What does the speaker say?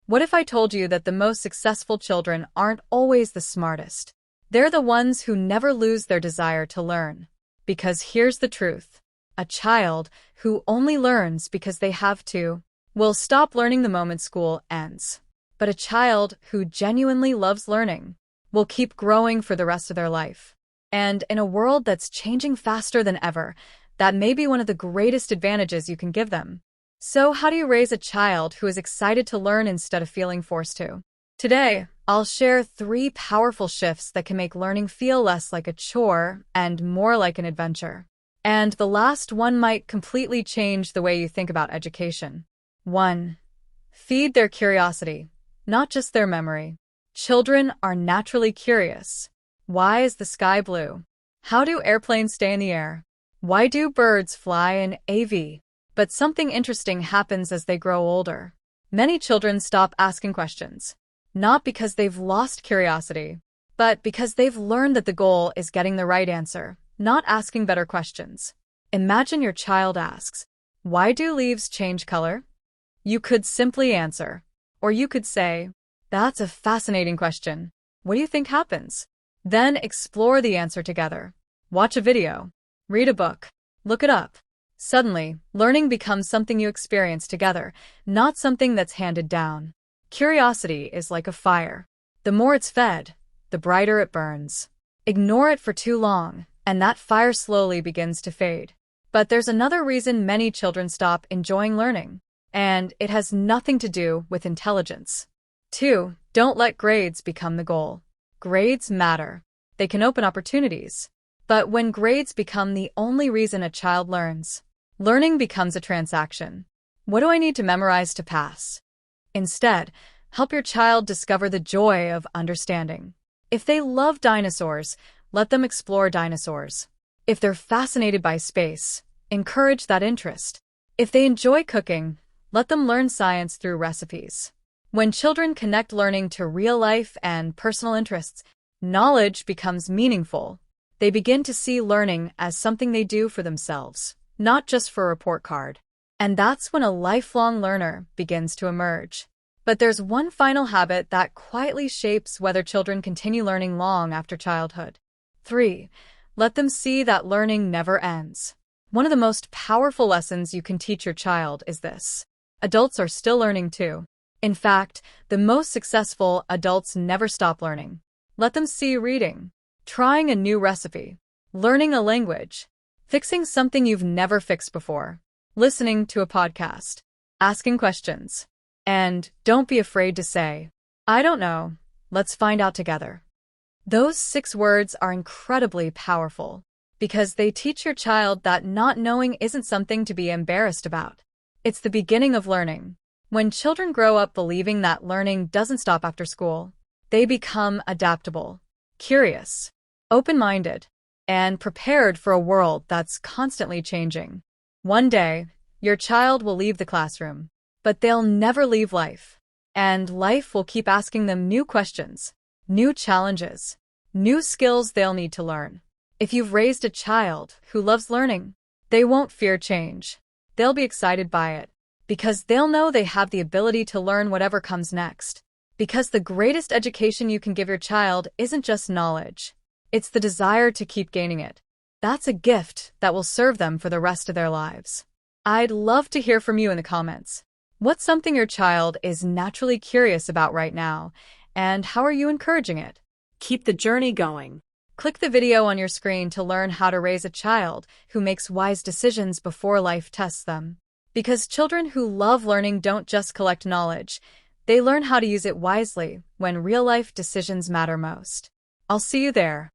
What if I told you that the most successful children aren't always the smartest? They're the ones who never lose their desire to learn. Because here's the truth. A child who only learns because they have to will stop learning the moment school ends. But a child who genuinely loves learning will keep growing for the rest of their life. And in a world that's changing faster than ever, that may be one of the greatest advantages you can give them. So how do you raise a child who is excited to learn instead of feeling forced to? Today, I'll share 3 powerful shifts that can make learning feel less like a chore and more like an adventure. And the last one might completely change the way you think about education. 1. Feed their curiosity, not just their memory. Children are naturally curious. Why is the sky blue? How do airplanes stay in the air? Why do birds fly in AV? But something interesting happens as they grow older. Many children stop asking questions, not because they've lost curiosity, but because they've learned that the goal is getting the right answer, not asking better questions. Imagine your child asks, "Why do leaves change color?" You could simply answer, or you could say, "That's a fascinating question. What do you think happens?" Then explore the answer together. Watch a video, read a book, look it up. Suddenly, learning becomes something you experience together, not something that's handed down. Curiosity is like a fire. The more it's fed, the brighter it burns. Ignore it for too long, and that fire slowly begins to fade. But there's another reason many children stop enjoying learning, and it has nothing to do with intelligence. 2. Don't let grades become the goal. Grades matter. They can open opportunities. But when grades become the only reason a child learns, learning becomes a transaction. What do I need to memorize to pass? Instead, help your child discover the joy of understanding. If they love dinosaurs, let them explore dinosaurs. If they're fascinated by space, encourage that interest. If they enjoy cooking, let them learn science through recipes. When children connect learning to real life and personal interests, knowledge becomes meaningful. They begin to see learning as something they do for themselves, not just for a report card. And that's when a lifelong learner begins to emerge. But there's one final habit that quietly shapes whether children continue learning long after childhood. 3. Let them see that learning never ends. One of the most powerful lessons you can teach your child is this: adults are still learning too. In fact, the most successful adults never stop learning. Let them see reading, trying a new recipe, learning a language, fixing something you've never fixed before, listening to a podcast, asking questions. And don't be afraid to say, "I don't know, let's find out together." Those 6 words are incredibly powerful because they teach your child that not knowing isn't something to be embarrassed about. It's the beginning of learning. When children grow up believing that learning doesn't stop after school, they become adaptable, curious, open-minded, and prepared for a world that's constantly changing. One day, your child will leave the classroom, but they'll never leave life. And life will keep asking them new questions, new challenges, new skills they'll need to learn. If you've raised a child who loves learning, they won't fear change. They'll be excited by it, because they'll know they have the ability to learn whatever comes next. Because the greatest education you can give your child isn't just knowledge. It's the desire to keep gaining it. That's a gift that will serve them for the rest of their lives. I'd love to hear from you in the comments. What's something your child is naturally curious about right now, and how are you encouraging it? Keep the journey going. Click the video on your screen to learn how to raise a child who makes wise decisions before life tests them. Because children who love learning don't just collect knowledge, they learn how to use it wisely when real-life decisions matter most. I'll see you there.